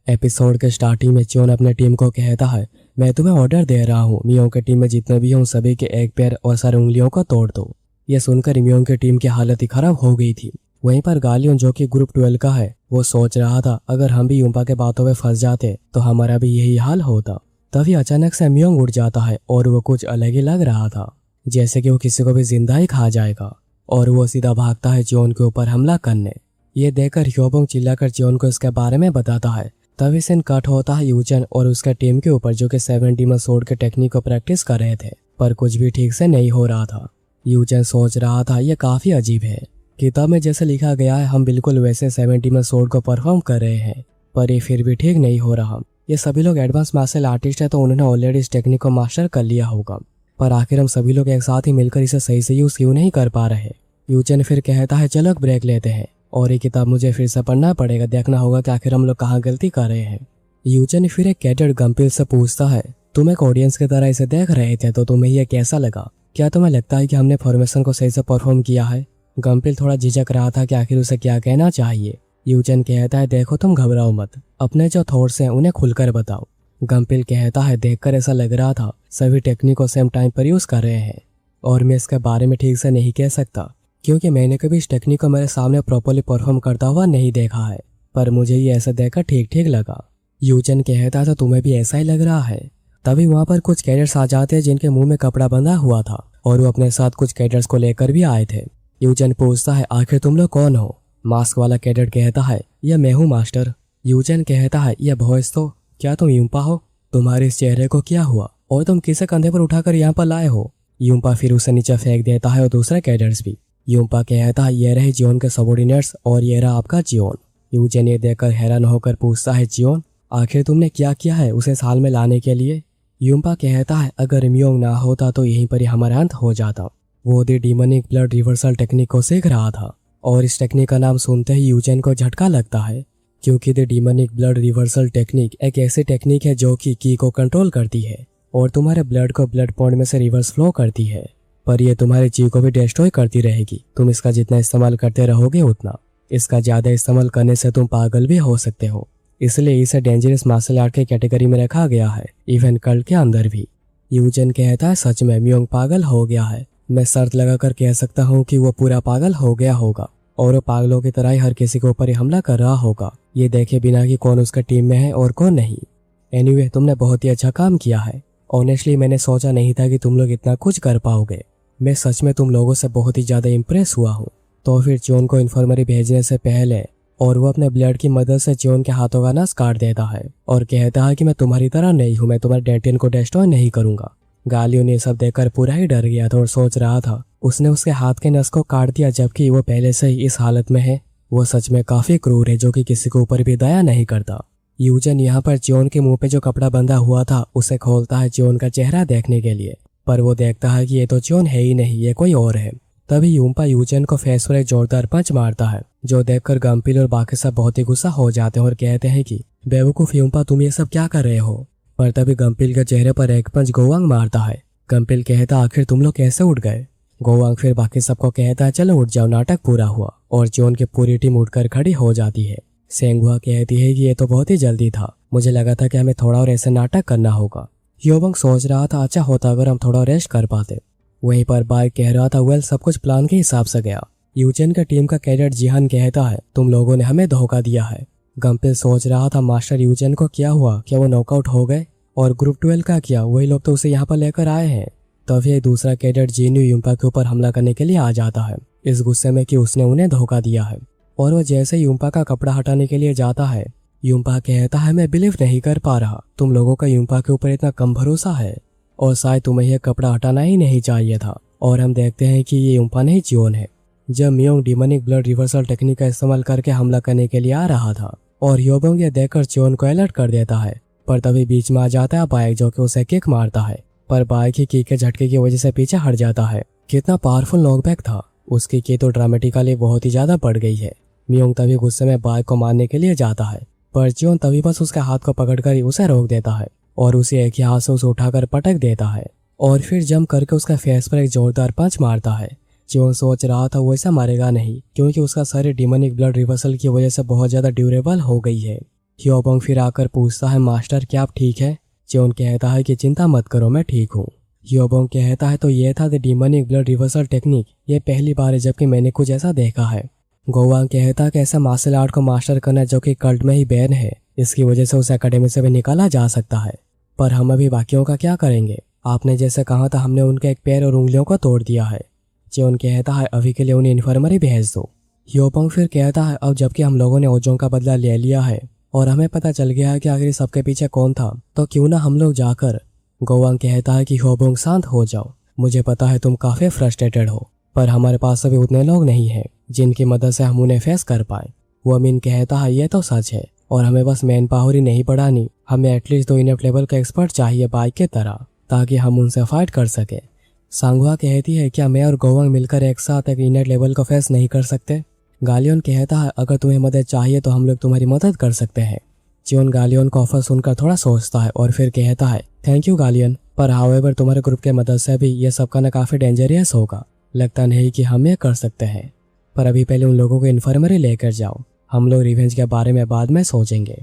Episode के starting में च्योन अपने टीम को कहता है, मैं तुम्हें ऑर्डर दे रहा हूँ, मियोंग की टीम में जितने भी हों सभी के एक पैर और सारे उंगलियों को तोड़ दो। यह सुनकर मियोंग की टीम की हालत ही खराब हो गई थी। वहीं पर गालियन जो कि ग्रुप 12 का है, वो सोच रहा था अगर हम भी यूम्पा के बातों में फंस जाते तो हमारा भी यही हाल होता। तभी अचानक से मियोंग उठ जाता है और वो कुछ अलग ही लग रहा था, जैसे कि वो किसी को भी जिंदा ही खा जाएगा। और वो सीधा भागता है च्योन के ऊपर हमला करने। ये देखकर ह्योबोंग चिल्लाकर च्योन को इसके बारे में बताता है। तभी सीन कट होता है यूचन और उसके टीम के ऊपर, जो कि 7 डीमन सोर्ड के टेक्निक को प्रैक्टिस कर रहे थे, पर कुछ भी ठीक से नहीं हो रहा था। यूचन सोच रहा था ये काफी अजीब है, किताब में जैसे लिखा गया है हम बिल्कुल वैसे 7 डीमन सोर्ड को परफॉर्म कर रहे हैं, पर ये फिर भी ठीक नहीं हो रहा। ये सभी लोग एडवांस मार्शल आर्टिस्ट है तो उन्होंने ऑलरेडी इस टेक्निक को मास्टर कर लिया होगा, पर आखिर हम सभी लोग एक साथ ही मिलकर इसे सही से यूज क्यों नहीं कर पा रहे। यूचन फिर कहता है चलो ब्रेक लेते हैं और ये किताब मुझे फिर से पढ़ना पड़ेगा, देखना होगा कि आखिर हम लोग कहाँ गलती कर रहे हैं। यूचन फिर एक कैडेट गंपिल से पूछता है, तुम एक ऑडियंस की तरह इसे देख रहे थे तो तुम्हें यह कैसा लगा? क्या तुम्हें लगता है कि हमने फॉर्मेशन को सही से परफॉर्म किया है? गंपिल थोड़ा झिझक रहा था कि आखिर उसे क्या कहना चाहिए। यूचन कहता है देखो तुम घबराओ मत, अपने जो थॉट्स हैं उन्हें खुलकर बताओ। गंपिल कहता है देखकर ऐसा लग रहा था सभी टेक्निक को सेम टाइम पर यूज कर रहे हैं और मैं इसके बारे में ठीक से नहीं कह सकता, क्योंकि मैंने कभी इस टेक्निक को मेरे सामने प्रॉपर्ली परफॉर्म करता हुआ नहीं देखा है, पर मुझे ये ऐसा देखकर ठीक ठीक लगा। यूचन कहता था तुम्हें भी ऐसा ही लग रहा है। तभी वहाँ पर कुछ कैडेट्स आ जाते हैं जिनके मुंह में कपड़ा बंधा हुआ था और वो अपने साथ कुछ कैडेट्स को लेकर भी आए थे। यूचन पूछता है आखिर तुम लोग कौन हो? मास्क वाला कैडेट कहता है यह मैं हूँ मास्टर। यूचन कहता है यह वॉइस तो, क्या तुम यूम्पा हो? तुम्हारे इस चेहरे को क्या हुआ और तुम किसे कंधे पर उठाकर यहाँ पर लाए हो? यूम्पा फिर उसे नीचे फेंक देता है और दूसरे कैडेट्स भी। यूम्पा कहता है ये रहे जियोन के सबॉर्डिनेट्स और ये रहा आपका जियोन। यूचन ये देखकर हैरान होकर पूछता है जियोन आखिर तुमने क्या किया है उसे इस हाल में लाने के लिए? यूम्पा कहता है अगर मियोंग ना होता तो यहीं पर ही हमारा अंत हो जाता। वो दी डीमनिक ब्लड रिवर्सल टेक्निक को सीख रहा था और इस टेक्निक का नाम सुनते ही यूचन को झटका लगता है, क्योंकि the demonic blood reversal technique एक ऐसी टेक्निक है जो कि की को कंट्रोल करती है और तुम्हारे ब्लड को ब्लड पॉइंट में से रिवर्स फ्लो करती है, पर यह तुम्हारे जी को भी डिस्ट्रॉय करती रहेगी। तुम इसका जितना इस्तेमाल करते रहोगे उतना, इसका ज्यादा इस्तेमाल करने से तुम पागल भी हो सकते हो, इसलिए इसे डेंजरस मार्शल आर्ट की कैटेगरी में रखा गया है, इवन कल्ट के अंदर भी। यूचन कहता है सच में मियोंग पागल हो गया है। मैं शर्त लगाकर कह सकता हूँ कि वो पूरा पागल हो गया होगा और वो पागलों की तरह ही हर किसी के ऊपर ही हमला कर रहा होगा, ये देखे बिना कि कौन उसका टीम में है और कौन नहीं। एनीवे तुमने बहुत ही अच्छा काम किया है। ऑनेस्टली मैंने सोचा नहीं था कि तुम लोग इतना कुछ कर पाओगे। मैं सच में तुम लोगों से बहुत ही ज्यादा इम्प्रेस हुआ हूँ। तो फिर च्योन को इन्फॉर्मरी भेजने से पहले और वो अपने ब्लड की मदद से च्योन के हाथों का नस काट देता है और कहता है कि मैं तुम्हारी तरह नहीं हूँ, मैं तुम्हारे डेंटिन को डिस्ट्रॉय नहीं करूंगा। गालियो ने सब देखकर पूरा ही डर गया था और सोच रहा था उसने उसके हाथ के नस को काट दिया जबकि वो पहले से ही इस हालत में है। वो सच में काफी क्रूर है जो कि किसी के ऊपर भी दया नहीं करता। यूचन यहाँ पर च्योन के मुंह पे जो कपड़ा बंधा हुआ था उसे खोलता है च्योन का चेहरा देखने के लिए, पर वो देखता है कि ये तो च्योन है ही नहीं, ये कोई और है। तभी यूम्पा यूचन को फेस पर एक जोरदार पंच मारता है, जो देखकर गंपिल और बाकी सब बहुत ही गुस्सा हो जाते हैं और कहते हैं कि बेवकूफ यूम्पा तुम ये सब क्या कर रहे हो। पर तभी गंपिल के चेहरे पर एक पंच गोवांग मारता है। गंपिल कहता आखिर तुम लोग कैसे उठ गए? गोवांग फिर बाकी सबको कहता है चलो उठ जाओ, नाटक पूरा हुआ, और च्योन की पूरी टीम उठकर खड़ी हो जाती है। सेंगहुआ कहती है कि ये तो बहुत ही जल्दी था, मुझे लगा था कि हमें थोड़ा और ऐसे नाटक करना होगा। ह्योबोंग सोच रहा था अच्छा होता अगर हम थोड़ा रेस्ट कर पाते। वहीं पर बाइक कह रहा था वेल सब कुछ प्लान के हिसाब से गया। यूचन का टीम का कैडेट जिहान कहता है तुम लोगों ने हमें धोखा दिया है। गंपिल सोच रहा था मास्टर यूचन को क्या हुआ, क्या वो नॉकआउट हो गए? और ग्रुप 12 का क्या, वही लोग तो उसे यहाँ पर लेकर आए हैं। तभी दूसरा कैडेट जीन्यू यूम्पा के ऊपर हमला करने के लिए आ जाता है, इस गुस्से में कि उसने उन्हें धोखा दिया है। और वो जैसे यूम्पा का कपड़ा हटाने के लिए जाता है, यूम्पा कहता है मैं बिलीव नहीं कर पा रहा, तुम लोगों का यूम्पा के ऊपर इतना कम भरोसा है और शायद तुम्हें यह कपड़ा हटाना ही नहीं चाहिए था। और हम देखते हैं कि ये यूम्पा नहीं च्योन है। जब मियोंग डीमनिक ब्लड रिवर्सल टेक्निक का इस्तेमाल करके हमला करने के लिए आ रहा था और ह्योबोंग ये देखकर च्योन को अलर्ट कर देता है, पर तभी बीच में आ जाता है बाइक जो कि उसे किक मारता है, पर बाइक ही किक के झटके की वजह से पीछे हट जाता है। कितना पावरफुल नॉकबैक था, उसकी की तो ड्रामेटिकली बहुत ही ज्यादा बढ़ गई है। मियोंग तभी गुस्से में बाइक को मारने के लिए जाता है, पर च्योन तभी बस उसके हाथ को पकड़कर ही उसे रोक देता है और उसे एक ही हाथ से उसे उठाकर पटक देता है और फिर जंप करके उसका फेस पर एक जोरदार पंच मारता है। च्योन सोच रहा था वो ऐसा मारेगा नहीं, क्योंकि उसका शरीर डीमनिक ब्लड रिवर्सल की वजह से बहुत ज्यादा ड्यूरेबल हो गई है। ह्योबोंग फिर आकर पूछता है, मास्टर क्या आप ठीक है? चियोन कहता है कि चिंता मत करो, मैं ठीक हूँ। ह्योबोंग कहता है, तो ये था the demonic blood reversal technique. ये पहली बार है जबकि मैंने कुछ ऐसा देखा है। गोवांग कहता है कि ऐसा मार्शल आर्ट को मास्टर करना जो कि कल्ट में ही बैन है, इसकी वजह से उस एकेडमी से भी निकाला जा सकता है। पर हम अभी बाकियों का क्या करेंगे? आपने जैसे कहा था हमने उनके एक पैर और उंगलियों को तोड़ दिया है। चियोन कहता है, अभी के लिए उन्हें इन्फर्मरी भेज दो। ह्योबोंग फिर कहता है, अब जबकि हम लोगों ने ओजोंग का बदला ले लिया है और हमें पता चल गया है कि आखिर सबके पीछे कौन था, तो क्यों ना हम लोग जाकर। गोवांग कहता है कि ह्योबोंग शांत हो जाओ, मुझे पता है तुम काफी फ्रस्ट्रेटेड हो, पर हमारे पास अभी उतने लोग नहीं हैं जिनकी मदद से हम उन्हें फेस कर पाए। वो अमीन कहता है, ये तो सच है और हमें बस मैन पावर ही नहीं बढ़ानी, हमें एटलीस्ट 2 इनफ लेवल के एक्सपर्ट चाहिए बाइक की तरह, ताकि हम उनसे फाइट कर सके। सांगवा कहती है, क्या मैं और गोवांग मिलकर एक साथ एक इनर लेवल को फेस नहीं कर सकते? गालियन कहता है, अगर तुम्हें मदद चाहिए तो हम लोग तुम्हारी मदद कर सकते हैं। चियोन गालियन का ऑफर सुनकर थोड़ा सोचता है और फिर कहता है, थैंक यू गालियन, पर हाउएवर तुम्हारे ग्रुप के मदद से भी ये सब करना काफी डेंजरियस होगा, लगता नहीं कि हम ये कर सकते हैं। पर अभी पहले उन लोगों को इन्फर्मरी लेकर जाओ, हम लोग रिवेंज के बारे में बाद में सोचेंगे।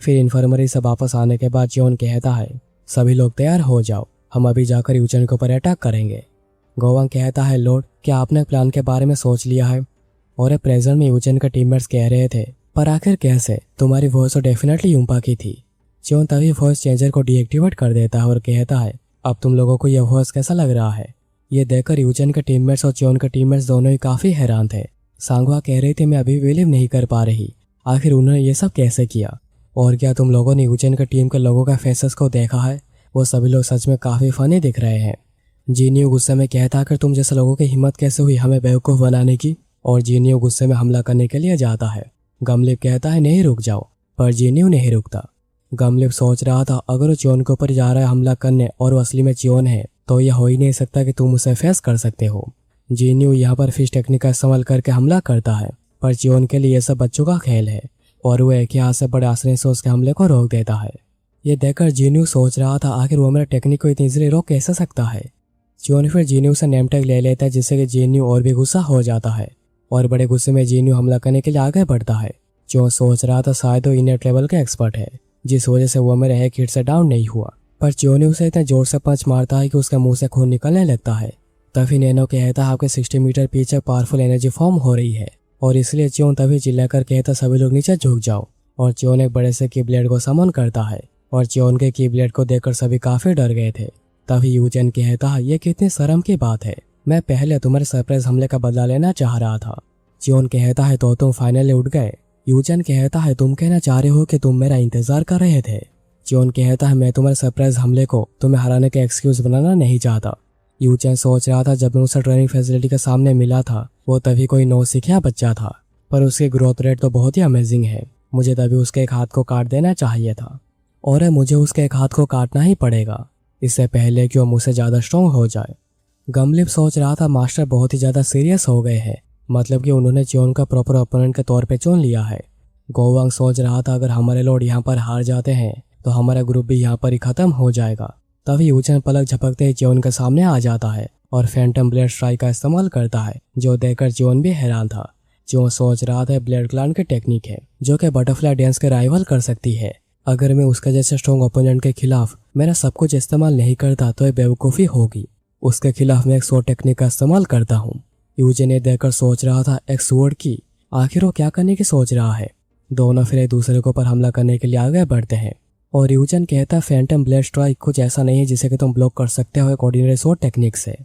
फिर इन्फर्मरी से वापस आने के बाद चियोन कहता है, सभी लोग तैयार हो जाओ, हम अभी जाकर यूचन के ऊपर अटैक करेंगे। गोवांग कहता है, लॉर्ड क्या आपने प्लान के बारे में सोच लिया है? और प्रेजेंट में यूचन के टीममेट्स कह रहे थे, पर आखिर कैसे? तुम्हारी वॉइस तो डेफिनेटली यूम्पा की थी। चियोन तभी वॉइस चेंजर को डीएक्टिवेट कर देता है और कहता है, अब तुम लोगों को यह वॉइस कैसा लग रहा है? ये देखकर यूचन के टीममेट्स और चियोन के टीममेट्स दोनों ही काफी हैरान थे। सांगवा कह रही थी, मैं अभी बिलीव नहीं कर पा रही, आखिर उन्होंने ये सब कैसे किया? और क्या तुम लोगों ने यूचन के टीम के लोगों का फेसेस को देखा है? वो सभी लोग सच में काफी फनी दिख रहे हैं। जीनियो गुस्से में कहता है, तुम जैसे लोगों की हिम्मत कैसे हुई हमें बेवकूफ बनाने की? और जीनियो गुस्से में हमला करने के लिए जाता है। गमलिप कहता है, नहीं रुक जाओ, पर जीनियो नहीं रुकता। गमलिप सोच रहा था, अगर वो चियोन के ऊपर जा रहा है हमला करने और वो असली में चियोन है, तो यह हो ही नहीं सकता कि तुम उसे फेस कर सकते हो। जीनियो यहाँ पर फिश टेक्निक का इस्तेमाल करके हमला करता है, पर चियोन के लिए यह सब बच्चों का खेल है और वो एक ही हाथ से बड़े आसानी से उसके हमले को रोक देता है। ये देखकर जीनियो सोच रहा था, आखिर वो मेरा टेक्निक को इतनी इजीली रोक कैसे सकता है? चियोन फिर जीनियो से नेम टैग ले लेता है, जिससे कि जीनियो और भी गुस्सा हो जाता है और बड़े गुस्से में जीनियो हमला करने के लिए आगे बढ़ता है। चियोन सोच रहा था शायद वो इनर लेवल का एक्सपर्ट है, जिस वजह से वो मेरे एक हिट से डाउन नहीं हुआ, पर चियोन उसे इतने जोर से पंच मारता है कि उसके मुंह से खून निकलने लगता है। तभी नैनो कहता है, आपके 60 मीटर पीछे पावरफुल एनर्जी फॉर्म हो रही है, और इसलिए चियोन तभी चिल्लाकर कहता, सभी लोग नीचे झुक जाओ। और चियोन एक बड़े से कीब्लेड को समन करता है और चियोन के कीब्लेड को देखकर सभी काफी डर गए थे। तभी यूचन कहता है, ये कितनी शर्म की बात है, मैं पहले तुम्हारे सरप्राइज हमले का बदला लेना चाह रहा था। चियोन कहता है, तो तुम फाइनली उठ गए। यूचन कहता है, तुम कहना चाह रहे हो कि तुम मेरा इंतजार कर रहे थे? चियोन कहता है, मैं तुम्हारे सरप्राइज हमले को तुम्हें हराने का एक्सक्यूज बनाना नहीं चाहता। यूचन सोच रहा था, जब मैं उसे ट्रेनिंग फैसिलिटी के सामने मिला था वो तभी कोई नौसिखिया बच्चा था, पर उसकी ग्रोथ रेट तो बहुत ही अमेजिंग है, मुझे तभी उसके एक हाथ को काट देना चाहिए था, और मुझे उसके एक हाथ को काटना ही पड़ेगा इससे पहले कि वो मुझसे ज्यादा स्ट्रॉन्ग हो जाए। गमलिप सोच रहा था, मास्टर बहुत ही ज्यादा सीरियस हो गए हैं, मतलब कि उन्होंने चियोन का प्रॉपर ओपोनेंट के तौर पे चुन लिया है। गोवांग सोच रहा था, अगर हमारे लोग यहाँ पर हार जाते हैं तो हमारा ग्रुप भी यहाँ पर ही खत्म हो जाएगा। तभी यूचन पलक झपकते ही चियोन के सामने आ जाता है और फैंटम ब्लेड स्ट्राइक का इस्तेमाल करता है, जो देखकर चियोन भी हैरान था। चियोन सोच रहा था, ब्लेड क्लान की टेक्निक है जो कि बटरफ्लाई डांस के राइवल कर सकती है। अगर मैं उसके जैसे स्ट्रॉन्ग ओपोनेंट के खिलाफ मेरा सब कुछ इस्तेमाल नहीं करता तो ये बेवकूफ़ी होगी। उसके खिलाफ मैं एक स्वॉर्ड टेक्निक का इस्तेमाल करता हूँ। यूजन ये देखकर सोच रहा था, एक स्वॉर्ड की, आखिर वो क्या करने की सोच रहा है? दोनों फिर एक दूसरे के ऊपर हमला करने के लिए आगे बढ़ते हैं और यूजन कहता है, फैंटम ब्लेड स्ट्राइक कुछ ऐसा नहीं है जिसे कि तुम ब्लॉक कर सकते हो एक ऑर्डिनरी स्वॉर्ड टेक्निक से।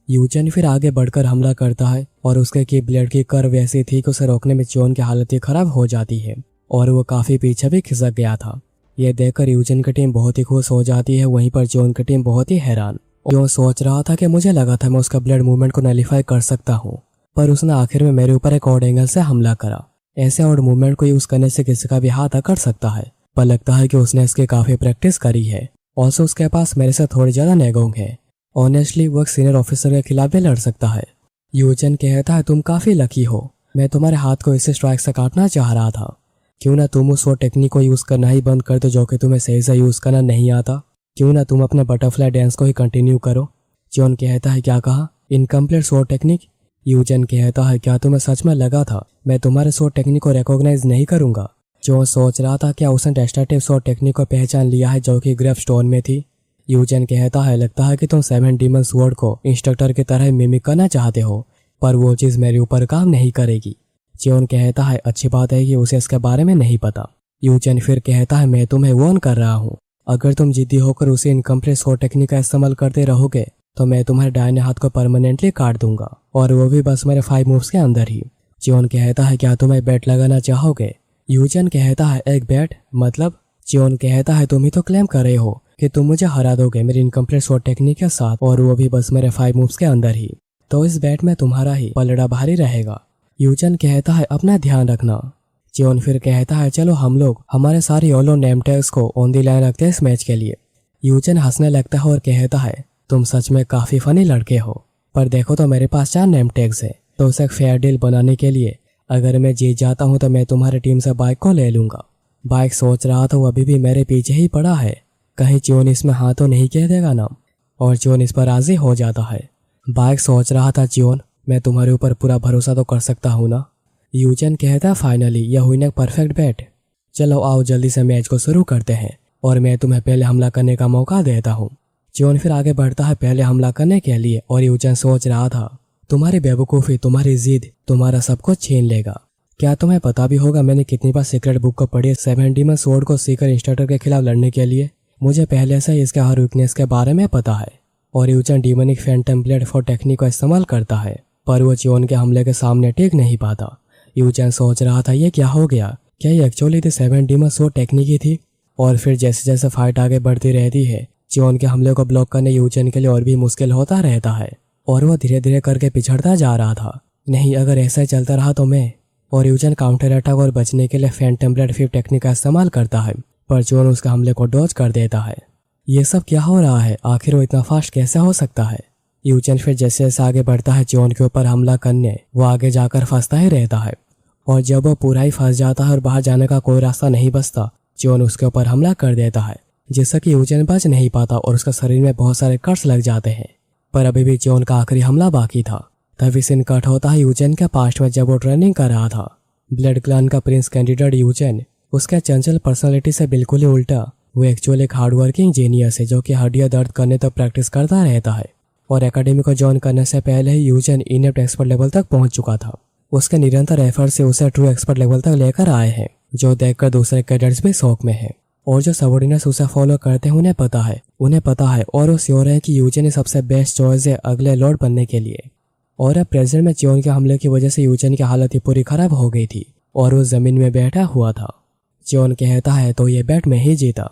यूजन फिर आगे बढ़कर हमला करता है और उसके की ब्लेड की कर्व ऐसी थी कि उसे रोकने में चियोन की हालत ही खराब हो जाती है और वो काफी पीछे भी खिसक गया था। ये देखकर यूजन की टीम बहुत ही खुश हो जाती है, वहीं पर चियोन की टीम बहुत ही हैरान। चियोन सोच रहा था कि मुझे लगा था मैं उसका ब्लड मूवमेंट को नलिफाई कर सकता हूँ, पर उसने आखिर में मेरे ऊपर एक ऑड एंगल से हमला करा। ऐसे ऑड मूवमेंट को यूज करने से किसी का भी हाथ अकड़ सकता है, पर लगता है कि उसने इसकी काफी प्रैक्टिस करी है। ऑल्सो उसके पास मेरे से थोड़ी ज्यादा नेगोंग है। ऑनेस्टली वो एक सीनियर ऑफिसर के खिलाफ भी लड़ सकता है। यूजन कहता है, तुम काफी लकी हो, मैं तुम्हारे हाथ को इसी स्ट्राइक से काटना चाह रहा था। क्यों ना तुम उस टेक्निक को यूज करना ही बंद कर दो जो कि तुम्हें सही से यूज करना नहीं आता। क्यों ना तुम अपने बटरफ्लाई डांस को ही कंटिन्यू करो। चियोन कहता है, क्या कहा? Incomplete sword technique? यूजन कहता है, क्या तुम्हें सच में लगा था मैं तुम्हारे स्वॉर्ड टेक्निक को रिकॉग्नाइज नहीं करूंगा? जो सोच रहा था क्या उसने डेस्ट्रक्टिव और टेक्निक को पहचान लिया है जो कि ग्रेफ स्टोन में थी। यूजन कहता है लगता है कि तुम 7 डीमन स्वॉर्ड को इंस्ट्रक्टर की तरह मिमिक करना चाहते हो, पर वो चीज़ मेरे ऊपर काम नहीं करेगी। चियोन कहता है अच्छी बात है कि उसे इसके बारे में नहीं पता। यूजन फिर कहता है मैं तुम्हें वार्न कर रहा हूँ, अगर तुम जिद्दी होकर उसे इनकम्प्लीट स्वॉर्ड टेक्निक का इस्तेमाल करते रहोगे तो मैं तुम्हारे दाहिने हाथ को परमानेंटली काट दूंगा, और वो भी बस मेरे 5 मूव्स के अंदर ही। चियोन कहता है क्या तुम एक बैट लगाना चाहोगे। यूजन कहता है एक बैट मतलब। चियोन कहता है तुम ही तो क्लेम कर रहे हो कि तुम मुझे हरा दोगे मेरी इनकम्प्लीट स्वॉर्ड टेक्निक के साथ, और वो भी बस मेरे 5 मूव्स के अंदर ही, तो इस बैट में तुम्हारा ही पलड़ा भारी रहेगा। यूजन कहता है अपना ध्यान रखना। चियोन फिर कहता है चलो हम लोग हमारे सारे योलो नेम टैग्स को ऑन दी लाइन रखते हैं इस मैच के लिए। यूजन हंसने लगता है और कहता है तुम सच में काफी फनी लड़के हो, पर देखो तो मेरे पास 4 नेम टैग्स है, तो उसे एक फेयर डील बनाने के लिए अगर मैं जीत जाता हूँ तो मैं तुम्हारी टीम से बाइक को ले लूंगा। बाइक सोच रहा था वो अभी भी मेरे पीछे ही पड़ा है, कहीं चियोन इसमें हाँ तो नहीं कह देगा ना, और चियोन इस पर राजी हो जाता है। बाइक सोच रहा था चियोन मैं तुम्हारे ऊपर पूरा भरोसा तो कर सकता हूँ ना। यूजन कहता फाइनली यह हुई ना परफेक्ट बैट, चलो आओ जल्दी से मैच को शुरू करते हैं और मैं तुम्हें पहले हमला करने का मौका देता हूँ। चियोन फिर आगे बढ़ता है पहले हमला करने के लिए, और यूजन सोच रहा था तुम्हारी बेवकूफ़ी, तुम्हारी जिद तुम्हारा सब कुछ छीन लेगा। क्या तुम्हें पता भी होगा मैंने कितनी बार सीक्रेट बुक को पढ़ी 7 डीमन स्वॉर्ड को सीकर इंस्ट्रक्टर के खिलाफ लड़ने के लिए। मुझे पहले से ही इसके हर वीकनेस के बारे में पता है। और यूजन demonic Phantom blade for technique का इस्तेमाल करता है, पर वो चियोन के हमले के सामने टिक नहीं पाता। यूजन सोच रहा था ये क्या हो गया, क्या ये एक्चुअली थी 7 डीमन स्वॉर्ड टेक्निक ही थी। और फिर जैसे जैसे फाइट आगे बढ़ती रहती है चियोन के हमले को ब्लॉक करने यूजन के लिए और भी मुश्किल होता रहता है, और वो धीरे धीरे करके पिछड़ता जा रहा था। नहीं अगर ऐसा ही चलता रहा तो मैं। और यूजन काउंटर अटैक और बचने के लिए फैंटम ब्लेड 5 टेक्निक का इस्तेमाल करता है, पर चियोन उसके हमले को डॉज कर देता है। ये सब क्या हो रहा है, आखिर वो इतना फास्ट कैसे हो सकता है। यूजन फिर जैसे जैसे आगे बढ़ता है चियोन के ऊपर हमला करने, वो आगे जाकर फंसता ही रहता है, और जब वो पूरा ही फंस जाता है और बाहर जाने का कोई रास्ता नहीं बचता, चियोन उसके ऊपर हमला कर देता है, जिससे कि यूजन बच नहीं पाता और उसका शरीर में बहुत सारे कट्स लग जाते हैं। पर अभी भी चियोन का आखिरी हमला बाकी था। तभी सीन कट होता है यूजन के पास्ट में, जब वो ट्रेनिंग कर रहा था। ब्लड क्लान का प्रिंस कैंडिडेट यूजन उसके चंचल पर्सनालिटी से बिल्कुल ही उल्टा, वो एक्चुअली एक हार्डवर्किंग जीनियस है जो कि हड्डियां दर्द करने तक प्रैक्टिस करता रहता है। और एकेडमी को ज्वाइन करने से पहले ही यूजन इनेप्ट एक्सपर्ट लेवल तक पहुंच चुका था। उसके निरंतर एफर्ट से उसे ट्रू एक्सपर्ट लेवल तक लेकर आए हैं, जो देखकर दूसरे कैडेट्स भी शौक में है। और जो सबॉर्डिनेट्स उसे फॉलो करते हैं उन्हें पता है और वो श्योर है कि यूजन ही सबसे बेस्ट चॉइस है अगले लॉर्ड बनने के लिए। और अब प्रेजेंट में चियोन के हमले की वजह से यूजन की हालत ही पूरी खराब हो गई थी और वो जमीन में बैठा हुआ था। चियोन कहता है तो ये बैट में ही जीता।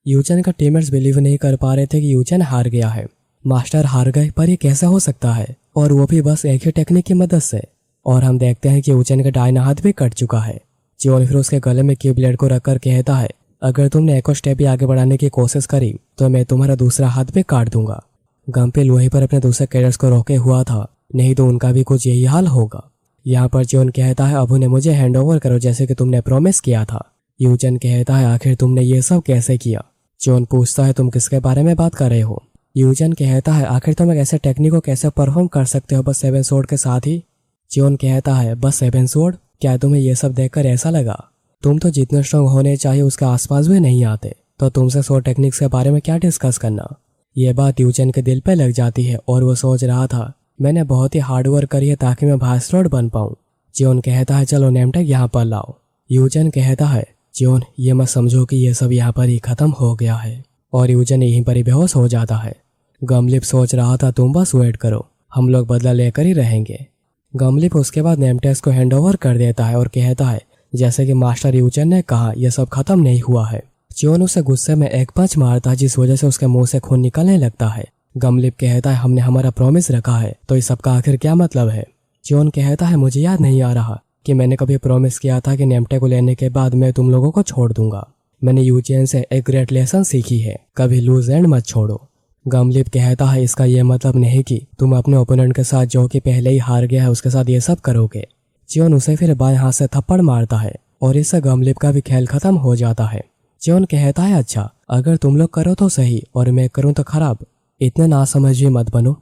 यूजन का टीममेट्स बिलीव नहीं कर पा रहे थे कि यूजन हार गया है। मास्टर हार गए, पर ये कैसा हो सकता है, और वो भी बस एक ही टेक्निक की मदद से। और हम देखते हैं कि यूजन का दाहिना हाथ भी कट चुका है। चियोन फिर उसके गले में की ब्लेड को रखकर कहता है अगर तुमने एक और स्टेप भी आगे बढ़ाने की कोशिश करी तो मैं तुम्हारा दूसरा हाथ भी काट दूंगा। गम्पिल वहीं पर अपने दूसरे कैडेट्स को रोके हुआ था, नहीं तो उनका भी कुछ यही हाल होगा। यहाँ पर चियोन कहता है अब उन्हें मुझे हैंड ओवर करो जैसे कि तुमने प्रॉमिस किया था। यूजन कहता है आखिर तुमने ये सब कैसे किया। चियोन पूछता है तुम किसके बारे में बात कर रहे हो। यूजन कहता है आखिर तुम एक ऐसे टेक्निक को कैसे परफॉर्म कर सकते हो बस 7 स्वॉर्ड के साथ ही। चियोन कहता है बस 7 स्वॉर्ड, क्या तुम्हें ये सब देखकर ऐसा लगा? तुम तो जितने स्ट्रॉन्ग होने चाहिए उसके आसपास भी नहीं आते, तो तुमसे स्वॉर्ड टेक्निक्स के बारे में क्या डिस्कस करना। ये बात यूजन के दिल पे लग जाती है और वो सोच रहा था मैंने बहुत ही हार्ड वर्क करी है ताकि मैं भास्ट लॉर्ड बन पाऊँ। चियोन कहता है चलो नेम टैग यहाँ पर लाओ। यूजन कहता है चियोन ये मत समझो कि ये सब यहाँ पर ही खत्म हो गया है, और यूजन यहीं पर ही बेहोश हो जाता है। गमलिप सोच रहा था तुम बस वेट करो, हम लोग बदला लेकर ही रहेंगे। गमलिप उसके बाद नेम टैग्स को हैंड ओवर कर देता है और कहता है जैसे कि मास्टर यूजन ने कहा यह सब खत्म नहीं हुआ है। चियोन उसे गुस्से में एक पंच मारता है जिस वजह से उसके मुंह से खून निकलने लगता है। गमलिप कहता है हमने हमारा प्रॉमिस रखा है तो इस सब का आखिर क्या मतलब है। चियोन कहता है मुझे याद नहीं आ रहा कि मैंने कभी प्रॉमिस किया था कि नेम टैग को लेने के बाद मैं तुम लोगों को छोड़ दूंगा। मैंने यूजन से एक ग्रेट लेसन सीखी है, कभी लूज एंड मत छोड़ो। गमलिप कहता है इसका यह मतलब नहीं कि तुम अपने ओपोनेंट के साथ जो कि पहले ही हार गया है उसके साथ ये सब करोगे। चियोन उसे फिर बाएं हाथ से थप्पड़ मारता है और इससे गमलिप का भी खेल खत्म हो जाता है। चियोन कहता है अच्छा अगर तुम लोग करो तो सही और मैं करूं तो खराब, इतने नासमझ भी मत बनो।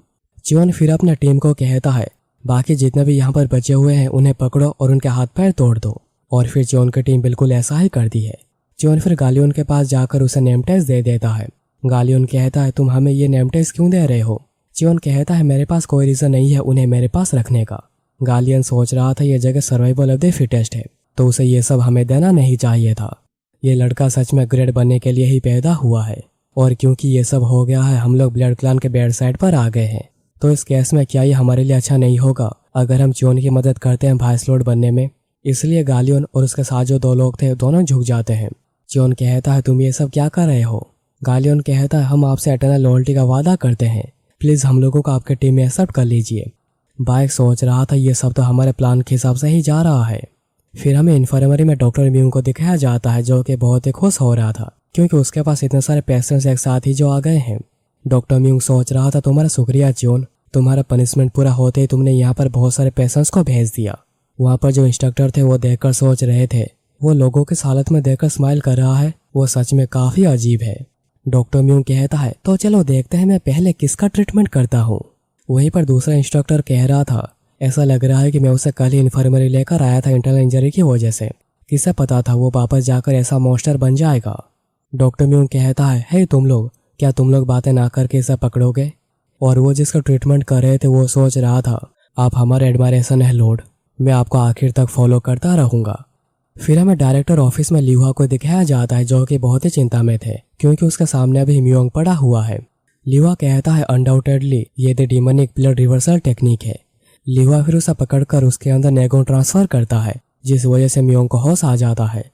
चियोन फिर अपने टीम को कहता है बाकी जितने भी यहाँ पर बचे हुए हैं उन्हें पकड़ो और उनके हाथ पैर तोड़ दो। और फिर जियोन की टीम बिल्कुल ऐसा ही करती है। जियोन फिर गालियोन के पास जाकर उसे नेम टैग्स दे देता है। गालियोन कहता है तुम हमें ये नेम टैग्स क्यों दे रहे हो? जियोन कहता है मेरे पास कोई रीजन नहीं है उन्हें मेरे पास रखने का। गालियन सोच रहा था ये जगह सर्वाइवल ऑफ द फिटेस्ट है, तो उसे ये सब हमें देना नहीं चाहिए था। ये लड़का सच में ग्रेट बनने के लिए ही पैदा हुआ है, और क्योंकि ये सब हो गया है हम लोग ब्लड क्लान के बैड साइड पर आ गए हैं। तो इस केस में क्या ये हमारे लिए अच्छा नहीं होगा अगर हम जियोन की मदद करते हैं वाइस लॉर्ड बनने में? इसलिए गालियन और उसके साथ जो 2 लोग थे दोनों झुक जाते हैं। जियोन कहता है तुम ये सब क्या कर रहे हो? गालियन कहता है हम आपसे एटर्नल लॉयल्टी का वादा करते हैं, प्लीज हम लोगों को आपके टीम में एक्सेप्ट कर लीजिए। बाइक सोच रहा था ये सब तो हमारे प्लान के हिसाब से ही जा रहा है। फिर हमें इन्फर्मरी में डॉक्टर म्यूंग को दिखाया जाता है जो कि बहुत ही खुश हो रहा था क्योंकि उसके पास इतने सारे पेशेंट्स एक साथ ही जो आ गए हैं। डॉक्टर म्यूंग सोच रहा था तुम्हारा शुक्रिया जियोन, तुम्हारा पनिशमेंट पूरा होते ही तुमने यहाँ पर बहुत सारे पेशेंट्स को भेज दिया। वहाँ पर जो इंस्ट्रक्टर थे वो देखकर सोच रहे थे वो लोगों की हालत में देखकर स्माइल कर रहा है, वो सच में काफी अजीब है। डॉक्टर म्यूंग कहता है तो चलो देखते हैं मैं पहले किसका ट्रीटमेंट करता हूँ। वहीं पर दूसरा इंस्ट्रक्टर कह रहा था ऐसा लग रहा है कि मैं उसे कल ही इन्फर्मरी लेकर आया था इंटरनल इंजरी की वजह से, किसे पता था वो वापस जाकर ऐसा मॉन्स्टर बन जाएगा। डॉक्टर म्यूंग कहता है हे तुम लोग, क्या तुम लोग बातें ना करके इसे पकड़ोगे? और वो जिसका ट्रीटमेंट कर रहे थे वो सोच रहा था आप हमारे एडमायरेशन है लॉर्ड, मैं आपको आखिर तक फॉलो करता रहूंगा। फिर हमें डायरेक्टर ऑफिस में ल्यूहा को दिखाया जाता है जो कि बहुत ही चिंता में थे क्योंकि उसके सामने अभी म्यूंग पड़ा हुआ है। ल्यूहा कहता है अनडाउटेडली ये the demonic blood reversal technique है। ल्यूहा फिर उसे पकड़कर उसके अंदर नेगो ट्रांसफर करता है जिस वजह से म्यूंग को होश आ जाता है।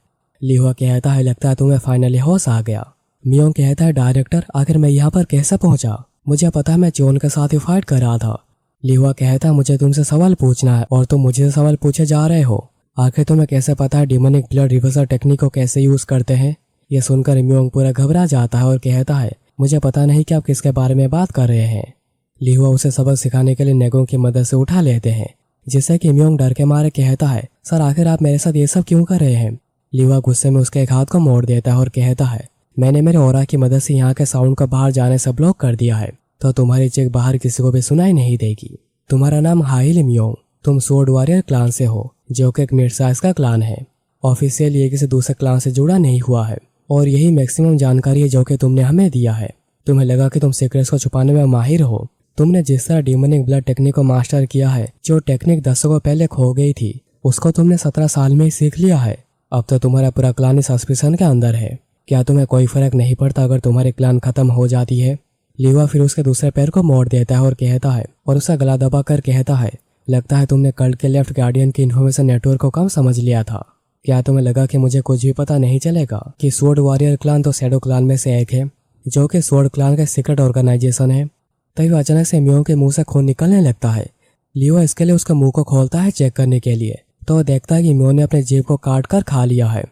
ल्यूहा कहता है लगता है तुम्हें फाइनली होश आ गया। म्यूंग कहता है डायरेक्टर आखिर मैं यहाँ पर कैसे पहुंचा? मुझे पता है मैं जियोन के साथ ही फाइट कर रहा था। ल्यूहा कहता है मुझे तुमसे सवाल पूछना है और तुम मुझे सवाल पूछे जा रहे हो। आखिर तुम्हें कैसे पता है डीमोनिक ब्लड रिवर्सल टेक्निक को कैसे यूज करते हैं? ये सुनकर म्यूंग पूरा घबरा जाता है और कहता है मुझे पता नहीं कि आप किसके बारे में बात कर रहे हैं। ल्यूहा उसे सबक सिखाने के लिए नेगों की मदद से उठा लेते हैं जिससे कि म्यूंग डर के मारे कहता है सर आखिर आप मेरे साथ ये सब क्यों कर रहे हैं? ल्यूहा गुस्से में उसके एक हाथ को मोड़ देता है और कहता है मैंने मेरे ऑरा की मदद से यहाँ के साउंड को बाहर जाने से ब्लॉक कर दिया है, तो तुम्हारी चीख बाहर किसी को भी सुनाई नहीं देगी। तुम्हारा नाम हाइल म्योंग, तुम सोर्ड वॉरियर क्लान से हो जो कि एक मिड साइज का क्लान है। ऑफिशियल ये किसी दूसरे क्लान से जुड़ा नहीं हुआ है और यही मैक्सिमम जानकारी है जो कि तुमने हमें दिया है। तुम्हें लगा कि तुम सीक्रेट्स को छुपाने में माहिर हो। तुमने जिस तरह डीमोनिक ब्लड टेक्निक को मास्टर किया है, जो टेक्निक दशकों पहले खो गई थी, उसको तुमने 17 साल में ही सीख लिया है। अब तो तुम्हारा पूरा क्लान इस सस्पिशन के अंदर है। क्या तुम्हें कोई फर्क नहीं पड़ता अगर तुम्हारी क्लान खत्म हो जाती है? ल्यूहा फिर उसके दूसरे पैर को मोड़ देता है और कहता है और उसे गला दबा कर कहता है लगता है तुमने कल्ट के लेफ्ट गार्डियन की इन्फॉर्मेशन नेटवर्क को कम समझ लिया था। क्या तुम्हें लगा कि मुझे कुछ भी पता नहीं चलेगा कि स्वॉर्ड वॉरियर क्लान तो शैडो क्लान में से एक है जो कि स्वॉर्ड क्लान का सीक्रेट ऑर्गेनाइजेशन है? तभी अचानक से म्योंग के मुंह से खून निकलने लगता है। ल्यूहा इसके लिए उसके मुंह को खोलता है चेक करने के लिए, तो वो देखता है कि म्योंग ने अपने जीभ को काट कर खा लिया है।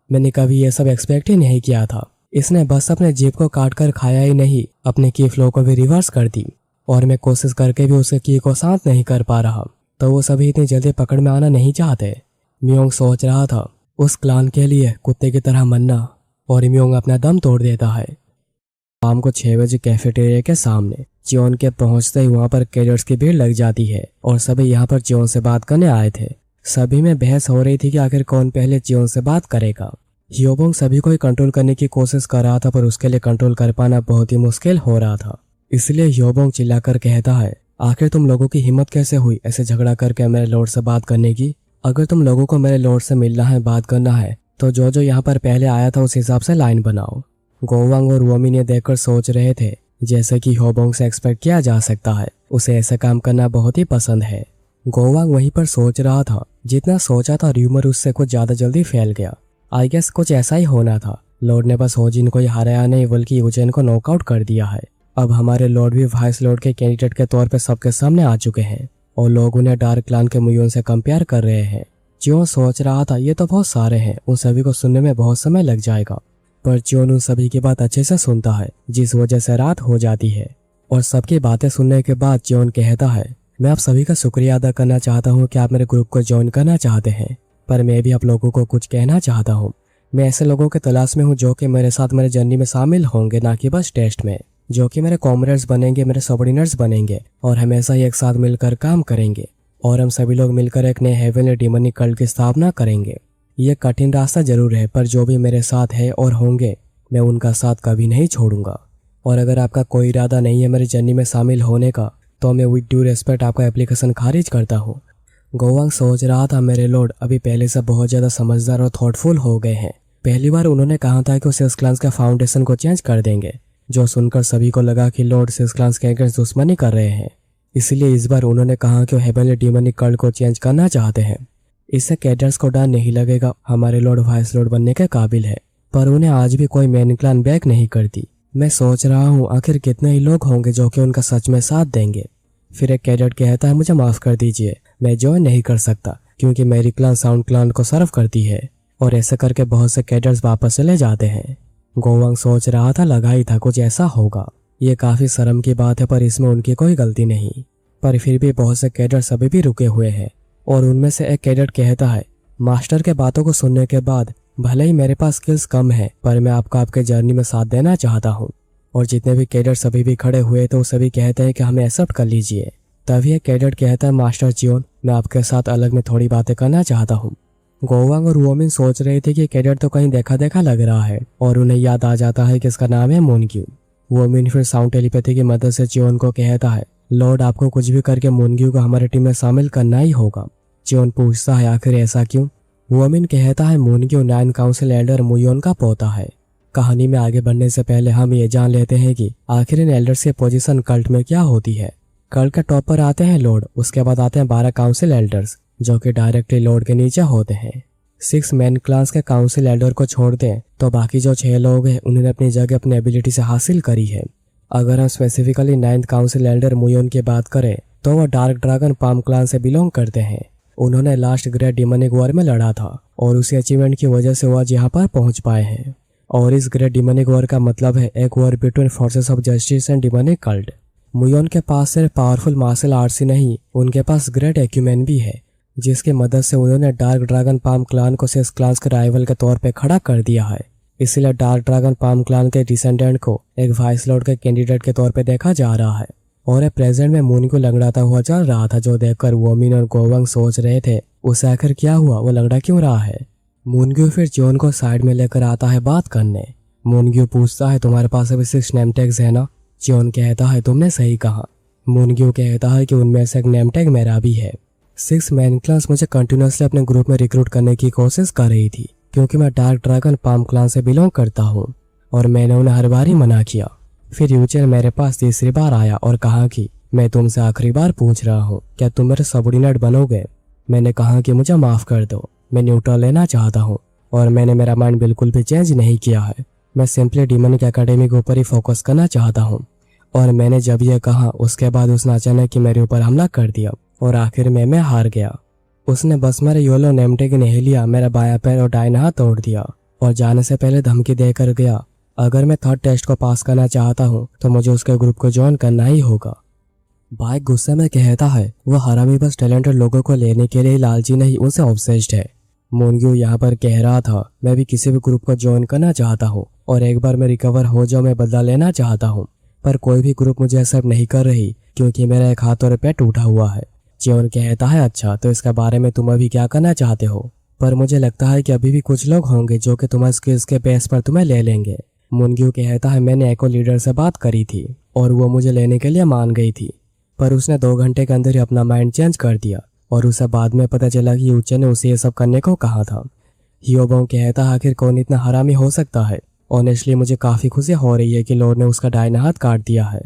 मैंने कभी ये सब एक्सपेक्ट ही नहीं किया था। इसने बस अपने जीभ को काट कर खाया ही नहीं, अपने की फ्लो को भी रिवर्स कर दी और मैं कोशिश करके भी उसके की को शांत नहीं कर पा रहा, तो वो सभी इतनी जल्दी पकड़ में आना नहीं चाहते। म्योंग सोच रहा था उस क्लान के लिए कुत्ते की तरह मरना, और म्योंग अपना दम तोड़ देता है। शाम को 6 बजे कैफेटेरिया के सामने जियोन के पहुंचते ही वहां पर कैरियर्स की भीड़ लग जाती है और सभी यहाँ पर जियोन से बात करने आए थे। सभी में बहस हो रही थी कि आखिर कौन पहले जियोन से बात करेगा। ह्योबोंग सभी को ही कंट्रोल करने की कोशिश कर रहा था पर उसके लिए कंट्रोल कर पाना बहुत ही मुश्किल हो रहा था। इसलिए ह्योबोंग चिल्लाकर कहता है आखिर तुम लोगों की हिम्मत कैसे हुई ऐसे झगड़ा करके मेरे लॉर्ड से बात करने की? अगर तुम लोगों को मेरे लॉर्ड से मिलना है, बात करना है, तो जो यहाँ पर पहले आया था उस हिसाब से लाइन बनाओ। गोवांग और वोमी ने देखकर सोच रहे थे जैसे कि ह्योबोंग से एक्सपेक्ट किया जा सकता है, उसे ऐसा काम करना बहुत ही पसंद है। गोवांग वहीं पर सोच रहा था जितना सोचा था र्यूमर उससे कुछ ज्यादा जल्दी फैल गया। आई गेस कुछ ऐसा ही होना था। लॉर्ड ने बस होजिन को ही हराया नहीं बल्कि यूजेन को नॉकआउट कर दिया है। अब हमारे लॉर्ड भी वाइस लॉर्ड के कैंडिडेट के तौर पर सबके सामने आ चुके हैं और लोग उन्हें डार्क क्लान के म्यून से कंपेयर कर रहे हैं। जियोन सोच रहा था ये तो बहुत सारे हैं, उन सभी को सुनने में बहुत समय लग जाएगा, पर जियोन उन सभी की बात अच्छे से सुनता है जिस वजह से रात हो जाती है। और सबकी बातें सुनने के बाद जियोन कहता है मैं आप सभी का शुक्रिया अदा करना चाहता हूँ कि आप मेरे ग्रुप को ज्वाइन करना चाहते हैं, पर मैं भी आप लोगों को कुछ कहना चाहता हूँ। मैं ऐसे लोगों के तलाश में हूँ जो कि मेरे साथ मेरे जर्नी में शामिल होंगे, ना कि बस टेस्ट में, जो कि मेरे कॉमरेड्स बनेंगे, मेरे सबऑर्डिनेट्स बनेंगे और हमेशा ही एक साथ मिलकर काम करेंगे और हम सभी लोग मिलकर एक नए हेवनली डीमोनिक कल्ट की स्थापना करेंगे। ये कठिन रास्ता जरूर है, पर जो भी मेरे साथ है और होंगे मैं उनका साथ कभी नहीं छोड़ूंगा। और अगर आपका कोई इरादा नहीं है मेरी जर्नी में शामिल होने का, तो मैं विद ड्यू रिस्पेक्ट आपका एप्लीकेशन खारिज करता हूँ। गोवांग सोच रहा था मेरे लॉर्ड अभी पहले से बहुत ज़्यादा समझदार और थॉटफुल हो गए हैं। पहली बार उन्होंने कहा था कि वो सिक्स क्लान्स का फाउंडेशन को चेंज कर देंगे, जो सुनकर सभी को लगा कि लॉर्ड सिक्स क्लान्स के अगेंस्ट दुश्मनी कर रहे हैं। इसलिए इस बार उन्होंने कहा कि वो हेवनली डीमनिक कल्ट को चेंज करना चाहते हैं। इससे कैडर्स को डर नहीं लगेगा हमारे लॉर्ड वाइस लॉर्ड बनने के काबिल है। पर उन्हें आज भी कोई मेन क्लान बैक नहीं करती। मैं सोच रहा हूँ आखिर कितने ही लोग होंगे जो कि उनका सच में साथ देंगे। फिर एक कैडेट कहता है मुझे माफ कर दीजिए, मैं ज्वाइन नहीं कर सकता क्योंकि मेरी क्लान साउंड क्लान को सर्व करती है। और ऐसे करके बहुत से कैडेट्स वापस चले जाते हैं। गोवांग सोच रहा था लगा ही था कुछ ऐसा होगा। ये काफी शर्म की बात है, पर इसमें उनकी कोई गलती नहीं। पर फिर भी बहुत से कैडेट्स अभी भी रुके हुए हैं। और उनमें से एक कैडेट कहता है मास्टर के बातों को सुनने के बाद भले ही मेरे पास स्किल्स कम है, पर मैं आपको आपके जर्नी में साथ देना चाहता हूँ। और जितने भी कैडेट्स अभी भी खड़े हुए तो सभी कहते हैं कि हमें एक्सेप्ट कर लीजिए। तभी एक कैडेट कहता है मास्टर जियोन, मैं आपके साथ अलग में थोड़ी बातें करना चाहता हूँ। गोवांग और वोमिन सोच रहे थे कि कैडेट तो कहीं देखा देखा लग रहा है, और उन्हें याद आ जाता है कि इसका नाम है मोनग्यू। वोमिन फिर साउंड टेलीपैथी की मदद से जियोन को कहता है लॉर्ड आपको कुछ भी करके मोनग्यू को हमारी टीम में शामिल करना ही होगा। जियोन पूछता है आखिर ऐसा क्यों? वोमिन कहता है मोनग्यू 9 काउंसिल एल्डर मुयोन का पोता है। कहानी में आगे बढ़ने से पहले हम ये जान लेते हैं कि आखिर इन एल्डर्स की पोजीशन कल्ट में क्या होती है। कल्ट के टॉप पर आते हैं लॉर्ड, उसके बाद आते हैं 12 काउंसिल एल्डर्स जो कि डायरेक्टली लॉर्ड के नीचे होते हैं। 6 मैन क्लास के काउंसिल एल्डर को छोड़ दें तो बाकी जो 6 लोग हैं उन्होंने अपनी जगह अपनी एबिलिटी से हासिल करी है। अगर हम स्पेसिफिकली 9th काउंसिल एल्डर मुयोन की बात करें तो वह डार्क ड्रैगन पाम क्लान से बिलोंग करते हैं। उन्होंने लास्ट ग्रेट डिमोनिक वॉर में लड़ा था और उसी अचीवमेंट की वजह से वह आज यहाँ पर पहुंच पाए हैं। और इस ग्रेट डिमोनिक वॉर का मतलब है एक war between forces of justice and demonic cult. मुयोन के पास सिर्फ पावरफुल मार्शल आर्ट्स ही नहीं, उनके पास ग्रेट एक्यूमेन भी है, जिसकी मदद से उन्होंने डार्क ड्रैगन पाम क्लान को सिक्स क्लान्स के राइवल के तौर पे खड़ा कर दिया है। इसलिए डार्क ड्रैगन पाम क्लान के डिसेंडेंट को एक वाइस लॉर्ड के कैंडिडेट के तौर पे देखा जा रहा है। और प्रेजेंट में मून को लंगड़ाता हुआ चल रहा था, जो देखकर वोमिन और गोवांग सोच रहे थे उसे आखिर क्या हुआ, वो लंगड़ा क्यों रहा है। मूनग्यू फिर जियोन को साइड में लेकर आता है बात करने। मूनग्यू पूछता है तुम्हारे पास अभी 6 नेम टैग्स है ना? जियोन कहता है तुमने सही कहा। मूनग्यू कहता है कि उनमें से एक नेम टैग मेरा भी है। 6 मैन क्लास मुझे कंटिन्यूसली अपने ग्रुप में रिक्रूट करने की कोशिश कर रही थी क्योंकि मैं डार्क ड्रैगन पाम क्लान से बिलोंग करता हूँ, और मैंने उन्हें हर बार ही मना किया। फिर यूचेन मेरे पास तीसरी बार आया और कहा कि मैं तुमसे आखिरी बार पूछ रहा हूँ, क्या तुम मेरे सबऑर्डिनेट बनोगे? मैंने कहा कि मुझे माफ कर दो, मैं न्यूट्रल लेना चाहता हूँ और मैंने मेरा माइंड बिल्कुल भी चेंज नहीं किया है। मैं सिंपली डिमोनिक एकेडमी के ऊपर ही फोकस करना चाहता हूँ। और मैंने जब यह कहा उसके बाद उसने अचानक कि मेरे ऊपर हमला कर दिया और आखिर में मैं हार गया। उसने बस मेरे योलो नेमटेग नहीं लिया, मेरा बायां पैर और दाहिना हाथ तोड़ दिया और जाने से पहले धमकी देकर गया अगर मैं 3rd टेस्ट को पास करना चाहता हूँ तो मुझे उसके ग्रुप को ज्वाइन करना ही होगा। बाइक गुस्से में कहता है वह हरामी बस टैलेंटेड लोगों को लेने के लिए लालची नहीं, उनसे ऑब्सेस्ड है। मोनग्यू यहाँ पर कह रहा था मैं भी किसी भी ग्रुप को ज्वाइन करना चाहता हूँ और एक बार मैं रिकवर हो जाऊँ मैं बदला लेना चाहता हूँ, पर कोई भी ग्रुप मुझे एक्सेप्ट नहीं कर रही क्योंकि मेरा एक हाथ और पैर टूटा हुआ है। जियोन कहता है अच्छा तो इसके बारे में तुम अभी क्या करना चाहते हो? पर मुझे लगता है कि अभी भी कुछ लोग होंगे जो कि तुम्हारे स्किल्स के बेस पर तुम्हें ले लेंगे। मोनग्यू कहता है मैंने एको लीडर से बात करी थी और वो मुझे लेने के लिए मान गई थी, पर उसने 2 घंटे के अंदर ही अपना माइंड चेंज कर दिया और उसे बाद में पता चला कि यूचे ने उसे ये सब करने को कहा था। हियोबोंग कहता है आखिर कौन इतना हरामी हो सकता है? ऑनेस्टली मुझे काफी खुशी हो रही है कि लॉर्ड ने उसका दाहिना हाथ काट दिया है।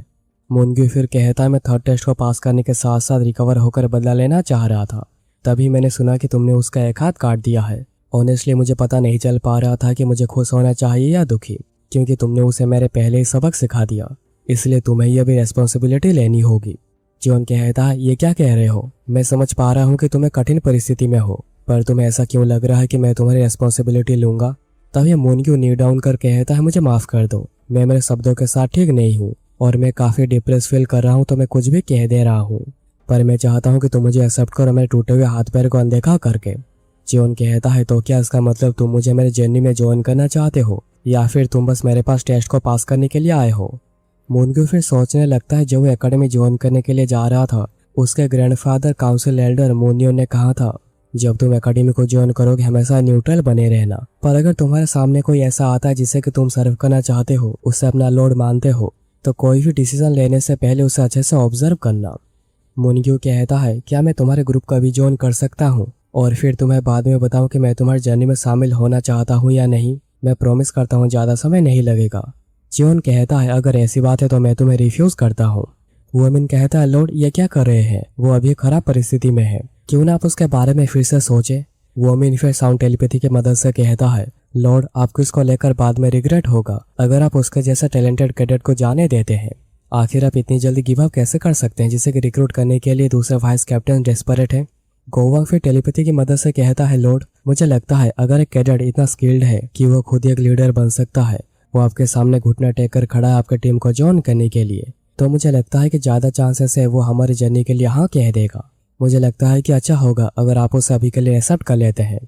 मोनग्यू फिर कहता है मैं 3rd टेस्ट को पास करने के साथ साथ रिकवर होकर बदला लेना चाह रहा था, तभी मैंने सुना कि तुमने उसका एक हाथ काट दिया है। ऑनेस्टली मुझे पता नहीं चल पा रहा था कि मुझे खुश होना चाहिए या दुखी, क्योंकि तुमने उसे मेरे पहले ही सबक सिखा दिया, इसलिए तुम्हें यह भी रेस्पॉन्सिबिलिटी लेनी होगी। जियोन कहता है ये क्या कह रहे हो? मैं समझ पा रहा हूँ कि तुम्हें कठिन परिस्थिति में हो, पर तुम्हें ऐसा क्यों लग रहा है कि मैं तुम्हारी रेस्पॉन्सिबिलिटी लूंगा? तभी मोनग्यू नी डाउन कर कहता है मुझे माफ कर दो, मैं मेरे शब्दों के साथ ठीक नहीं हूँ और मैं काफी डिप्रेस फील कर रहा हूँ, तो मैं कुछ भी कह दे रहा हूँ, पर मैं चाहता हूँ कि तुम मुझे एक्सेप्ट करो मेरे टूटे हुए हाथ पैर को अनदेखा करके। जियोन कहता है तो क्या इसका मतलब तुम मुझे मेरे जर्नी में ज्वाइन करना चाहते हो या फिर तुम बस मेरे पास टेस्ट को पास करने के लिए आए हो? मोनग्यू फिर सोचने लगता है जब वो एकेडमी ज्वाइन करने के लिए जा रहा था उसके ग्रैंडफादर काउंसिल एल्डर मोनियो ने कहा था जब तुम एकेडमी को ज्वाइन करोगे हमेशा न्यूट्रल बने रहना, पर अगर तुम्हारे सामने कोई ऐसा आता है जिसे कि तुम सर्व करना चाहते हो, उससे अपना लोड मानते हो, तो कोई भी डिसीजन लेने से पहले उसे अच्छे से ऑब्जर्व करना। मुनग्यू कहता है क्या मैं तुम्हारे ग्रुप का भी ज्वाइन कर सकता हूँ और फिर तुम्हें बाद में बताऊं कि मैं तुम्हारी जर्नी में शामिल होना चाहता हूँ या नहीं। मैं प्रॉमिस करता हूँ ज़्यादा समय नहीं लगेगा। जियोन कहता है अगर ऐसी बात है तो मैं तुम्हें रिफ्यूज करता हूँ। वोमिन कहता है लॉर्ड ये क्या कर रहे हैं, वो अभी खराब परिस्थिति में है, क्यों ना आप उसके बारे में फिर से सोचे। वोमिन फिर साउंड टेलीपैथी की मदद से कहता है लॉर्ड आपको इसको लेकर बाद में रिग्रेट होगा अगर आप उसके जैसे टैलेंटेड कैडेट को जाने देते हैं। आखिर आप इतनी जल्दी गिव अप कैसे कर सकते हैं जिसे कि रिक्रूट करने के लिए दूसरे वाइस कैप्टन डेस्परेट है। गोवांग फिर टेलीपैथी की मदद से कहता है लॉर्ड मुझे लगता है अगर एक कैडेट इतना स्किल्ड है कि वो खुद एक लीडर बन सकता है, वो आपके सामने घुटना टेक कर खड़ा है आपके टीम को ज्वाइन करने के लिए, तो मुझे लगता है कि ज़्यादा चांसेस है वो हमारी जर्नी के लिए हाँ कह देगा। मुझे लगता है कि अच्छा होगा अगर आप उसे अभी के लिए एक्सेप्ट कर लेते हैं।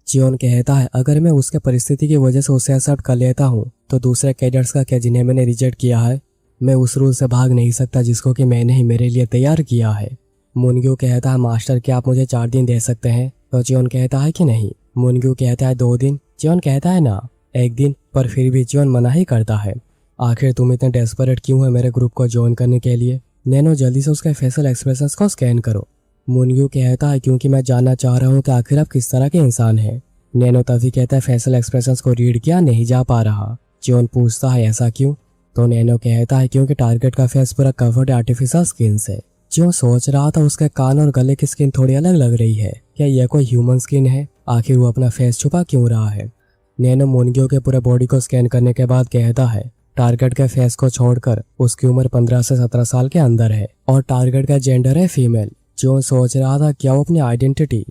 जियोन कहता है अगर मैं उसके परिस्थिति की वजह से उसे एक्सेप्ट कर लेता हूँ तो दूसरे कैडेट्स का क्या जिन्हें मैंने रिजेक्ट किया है। मैं उस रूल से भाग नहीं सकता जिसको कि मैंने ही मेरे लिए तैयार किया है। मुनग्यू कहता है मास्टर क्या आप मुझे 4 दिन दे सकते हैं, तो जियोन कहता है कि नहीं। मुनग्यू कहता है 2 दिन। जियोन कहता है ना 1 दिन, पर फिर भी जियोन मना ही करता है। आखिर तुम इतने डेस्परेट क्यों है मेरे ग्रुप को ज्वाइन करने के लिए। नैनो जल्दी से उसके फेशियल एक्सप्रेशंस को स्कैन करो। मुनग्यू कहता है क्योंकि मैं जानना चाह रहा हूँ कि आखिर आप किस तरह के इंसान हैं। नैनो तभी कहता है फेशियल एक्सप्रेशंस को रीड किया नहीं जा पा रहा। जियोन पूछता है ऐसा क्यों, तो नैनो कहता है क्योंकि टारगेट का फेस पूरा कवर्ड आर्टिफिशियल स्किन से। जियोन सोच रहा था उसके कान और गले की स्किन थोड़ी अलग लग रही है, क्या यह कोई ह्यूमन स्किन है, आखिर वो अपना फेस छुपा क्यों रहा है। नैनो मुनग्यू के पूरे बॉडी को स्कैन करने के बाद कहता है टारगेट के फेस को छोड़कर उसकी उम्र 15 से 17 साल के अंदर है और टारगेट का जेंडर है फीमेल। जियोन सोच रहा था क्या वो अपनी आइडेंटिटी।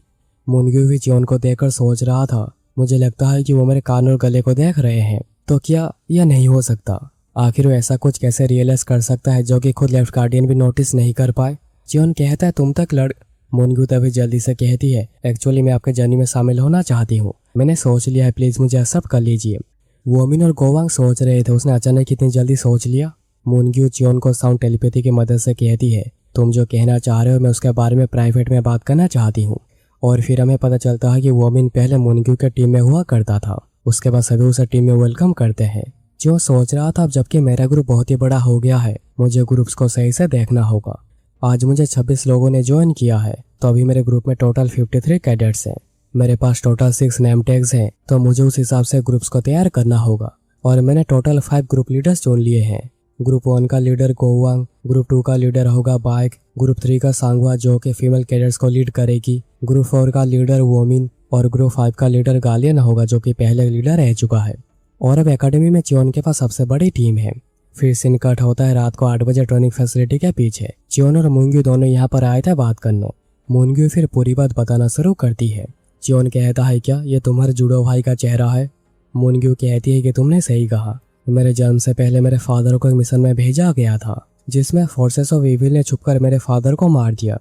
मुनग्यू भी जियोन को देखकर सोच रहा था मुझे लगता है कि वो मेरे कान और गले को देख रहे हैं, तो क्या यह नहीं हो सकता। आखिर वो ऐसा कुछ कैसे रियलाइज कर सकता है जो कि खुद लेफ्ट गार्डियन भी नोटिस नहीं कर पाए। जियोन कहता है तुम तक लड़। मुनग्यू तभी जल्दी से कहती है एक्चुअली मैं आपके जर्नी में शामिल होना चाहती हूँ, मैंने सोच लिया है, प्लीज मुझे एक्सेप्ट कर लीजिए। वोमिन और गोवांग सोच रहे थे उसने अचानक कितनी जल्दी सोच लिया। मुनग्यू जियोन को साउंड टेलीपैथी की मदद से कहती है तुम जो कहना चाह रहे हो मैं उसके बारे में प्राइवेट में बात करना चाहती हूँ। और फिर हमें पता चलता है कि वोमिन पहले मुनग्यू के टीम में हुआ करता था, उसके बाद सभी उसे टीम में वेलकम करते हैं। जो सोच रहा था अब जबकि मेरा ग्रुप बहुत ही बड़ा हो गया है मुझे ग्रुप्स को सही से देखना होगा। आज मुझे 26 लोगों ने ज्वाइन किया है, तो अभी मेरे ग्रुप में टोटल 53 कैडेट्स हैं। मेरे पास टोटल 6 नेम टैग्स हैं, तो मुझे उस हिसाब से ग्रुप्स को तैयार करना होगा। और मैंने टोटल 5 ग्रुप लीडर्स चुन लिए हैं। ग्रुप 1 का लीडर गोवांग, ग्रुप 2 का लीडर होगा बाइक, ग्रुप 3 का सांगवा जो कि फीमेल कैडेट्स को लीड करेगी, ग्रुप 4 का लीडर वोमिन और ग्रुप 5 का लीडर गालियन होगा जो कि पहले लीडर रह चुका है। और अब एकेडमी में जियोन के पास सबसे बड़ी टीम है। फिर सीन कट होता है रात को 8 बजे ट्रेनिंग फैसिलिटी के पीछे। जियोन और मुनग्यू दोनों यहाँ पर आए थे बात करने। मुनग्यू फिर पूरी बात बताना शुरू करती है। जियोन कहता है क्या ये तुम्हारे जुड़ो भाई का चेहरा है। मुनग्यू कहती है कि तुमने सही कहा, मेरे जन्म से पहले मेरे फादर को एक मिशन में भेजा गया था जिसमें फोर्सेस ऑफ इविल ने छुपकर मेरे फादर को मार दिया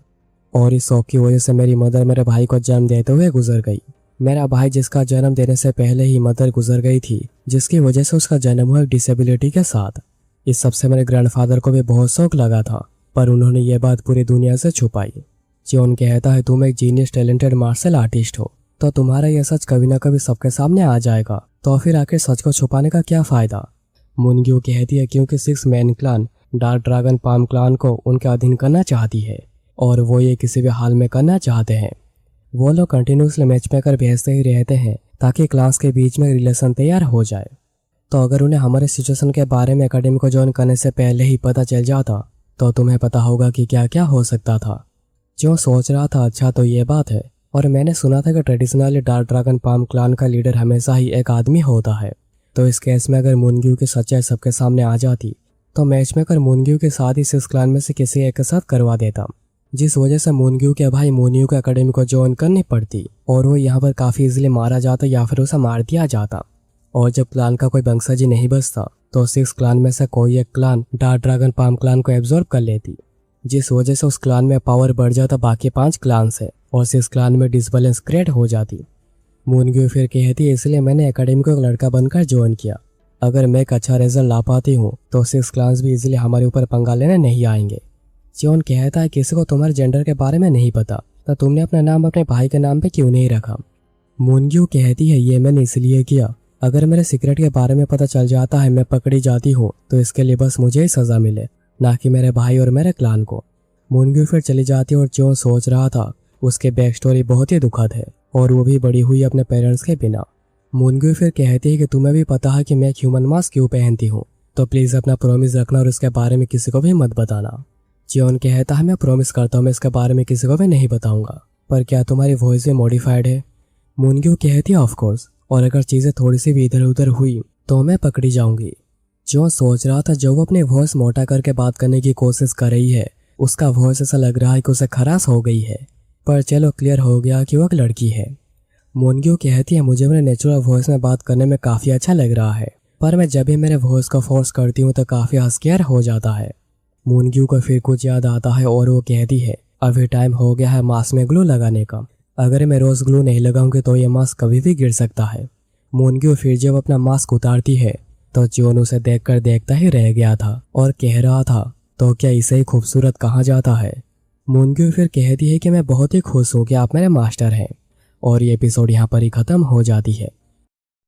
और इस शौक की वजह से मेरी मदर मेरे भाई को जन्म देते हुए गुजर गई। मेरा भाई जिसका जन्म देने से पहले ही मदर गुजर गई थी, जिसकी वजह से उसका जन्म हुआ एक डिसेबिलिटी के साथ। इस सबसे मेरे ग्रैंडफादर को भी बहुत शौक लगा था, पर उन्होंने ये बात पूरी दुनिया से छुपाई। जियोन कहता है तुम एक जीनियस टैलेंटेड मार्शल आर्टिस्ट हो, तो तुम्हारा यह सच कभी ना कभी सबके सामने आ जाएगा, तो फिर आखिर सच को छुपाने का क्या फायदा। मुनग्यू कहती है क्योंकि 6 man clan dark dragon palm clan को उनके अधीन करना चाहती है और वो ये किसी भी हाल में करना चाहते हैं। वो लोग कंटिन्यूसली मैच मेकर भेजते ही रहते हैं ताकि क्लास के बीच में रिलेशन तैयार हो जाए। तो अगर उन्हें हमारे सिचुएशन के बारे में एकेडमी को ज्वाइन करने से पहले ही पता चल जाता तो तुम्हें पता होगा कि क्या क्या हो सकता था। जो सोच रहा था अच्छा तो ये बात है, और मैंने सुना था कि traditionally dark dragon palm clan का लीडर हमेशा ही एक आदमी होता है। तो इस केस में अगर मुनग्यू की सच्चाई सबके सामने आ जाती तो मैच मेकर मुनग्यू के साथ ही 6 क्लान में से किसी एक के साथ करवा देता, जिस वजह से मुनग्यू के भाई मुनियू के एकेडमी को ज्वाइन करनी पड़ती और वो यहाँ पर काफी इजीली मारा जाता या फिर उसे मार दिया जाता। और जब क्लान का कोई वंशज नहीं बचता तो 6 क्लान में से कोई एक clan dark dragon palm clan को एब्जॉर्ब कर लेती, जिस वजह से उस क्लान में पावर बढ़ जाता बाकी 5 क्लान से और 6 क्लान में डिसबैलेंस क्रिएट हो जाती। मुनग्यू फिर कहती है इसलिए मैंने एकेडमी को एक लड़का बनकर ज्वाइन किया। अगर मैं एक अच्छा रिजल्ट ला पाती हूँ तो 6 क्लान्स भी इजीली हमारे ऊपर पंगा लेने नहीं आएंगे। जियोन कहता है किसी को तुम्हारे जेंडर के बारे में नहीं पता, तो तुमने अपना नाम अपने भाई के नाम पे क्यों नहीं रखा? मूनग्यू कहती है ये मैंने इसलिए किया, अगर मेरे सीक्रेट के बारे में पता चल जाता है, मैं पकड़ी जाती हूँ, तो इसके लिए बस मुझे ही सजा मिले, ना कि मेरे भाई और मेरे क्लान को। मूनग्यू फिर चली जाती है और जो सोच रहा था उसके बैक स्टोरी बहुत ही दुखद है, और वो भी बड़ी हुई अपने पेरेंट्स के बिना। मूनग्यू फिर कहती है कि तुम्हें भी पता है कि मैं ह्यूमन मास्क क्यों पहनती हूँ, तो प्लीज अपना प्रॉमिस रखना और इसके बारे में किसी को भी मत बताना। जियोन कहता है मैं प्रॉमिस करता हूँ मैं इसके बारे में किसी को भी नहीं बताऊंगा, पर क्या तुम्हारी वॉइस भी मॉडिफाइड है? मूनग्यू कहती है ऑफ कोर्स, और अगर चीजें थोड़ी सी भी इधर उधर हुई तो मैं पकड़ी जाऊंगी। जियोन सोच रहा था जो वो अपनी वॉइस मोटा करके बात करने की कोशिश कर रही है, उसका वॉइस ऐसा लग रहा है कि उसे खराश हो गई है, पर चलो क्लियर हो गया कि वो एक लड़की है। मूनग्यू कहती है मुझे मेरे नेचुरल वॉइस में बात करने में काफ़ी अच्छा लग रहा है, पर मैं जब भी मेरे वॉइस को फोर्स करती हूँ तो काफ़ी हस्कियर हो जाता है। मूनग्यू को फिर कुछ याद आता है और वो कहती है अभी टाइम हो गया है मास्क में ग्लू लगाने का, अगर मैं रोज़ ग्लू नहीं लगाऊंगी तो ये मास्क कभी भी गिर सकता है। मूनग्यू फिर जब अपना मास्क उतारती है तो जियोन उसे देखकर देखता ही रह गया था और कह रहा था तो क्या इसे ही खूबसूरत कहा जाता है? मूनग्यू फिर कहती है कि मैं बहुत ही खुश हूँ कि आप मेरे मास्टर हैं, और ये एपिसोड यहाँ पर ही ख़त्म हो जाती है।